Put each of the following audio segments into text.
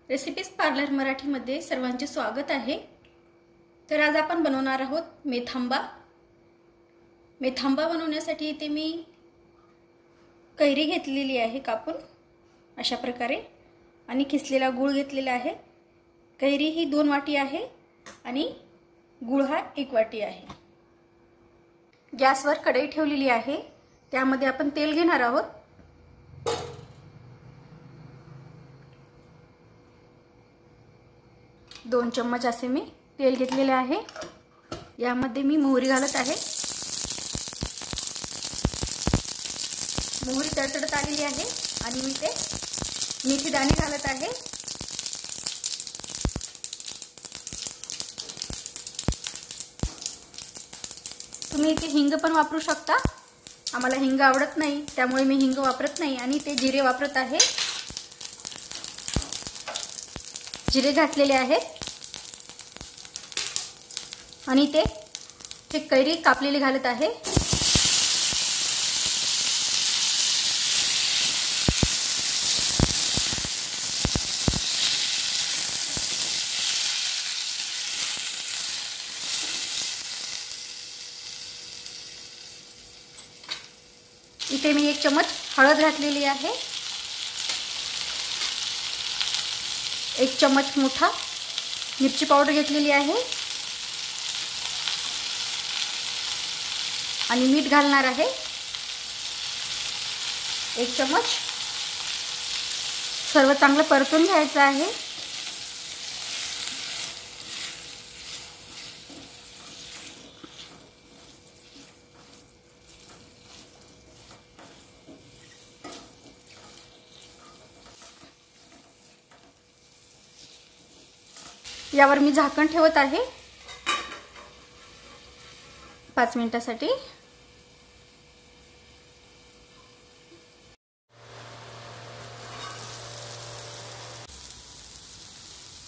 Recipes parlour मराठीमध्ये सर्वांचे स्वागत आहे। तर आज आपण बनवणार आहोत मेथांबा। मेथांबा बनवण्यासाठी इथे मी कैरी घेतलेली आहे कापून अशा प्रकारे आणि किसलेला गूळ घेतलेला आहे। कैरी ही 2 वाटी आहे आणि गूळ हा 1 वाटी आहे। गॅसवर कढई ठेवलेली आहे, त्यामध्ये आपण तेल घेणार आहोत। दोन चम्मच असे मी तेल घेतलेले आहे। यामध्ये मी मोहरी घालत आहे। मोहरी तडतडत आलेली आहे आणि मी ते मेथी दाणे घालत आहे। तुम्ही इथे हिंग पण वापरू शकता। आम्हाला हिंग आवडत नाही, त्यामुळे मी हिंग वापरत नाही आणि ते जिरे वापरत आहे। जिरे घातलेले आहेत आणि ते कैरी कापलेली घालत आहे। इथे मी 1 चम्मच हळद घातलेली आहे। 1 चम्मच मोठा मिरची पावडर घेतलेली आहे आणि मीठ घालणार आहे 1 चम्मच। सर्व चांगलं परतून घ्यायचं आहे। यावर मी झाकण ठेवत आहे 5 मिनिटांसाठी।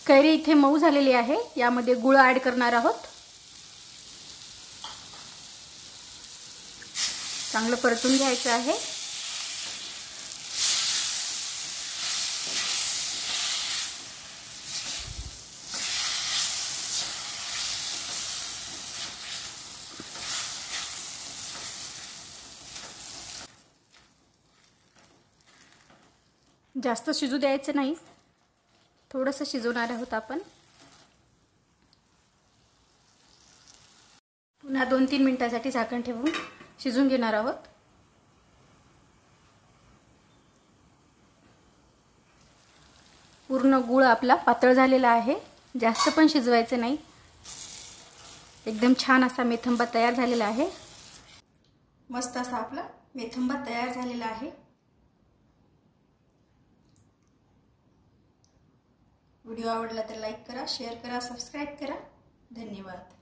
कैरी इथे मऊ झालेली आहे, यामध्ये गूळ ऍड करणार आहोत। चांगलं परतून घ्यायचं आहे। जास्त शिजू द्यायचं नाही, थोडंसं शिजवणार आहोत आपण। पुन्हा 2-3 मिनिटांसाठी झाकण ठेवून शिजवून घेणार आहोत। पूर्ण गूळ आपला पातळ झालेला आहे, जास्त पण शिजवायचं नाही। एकदम छान असा मेथंबा तयार झालेला आहे। मस्त असा आपला मेथंबा तयार झालेला आहे। व्हिडिओ आवडला तर लाईक करा, शेअर करा, सबस्क्राइब करा। धन्यवाद।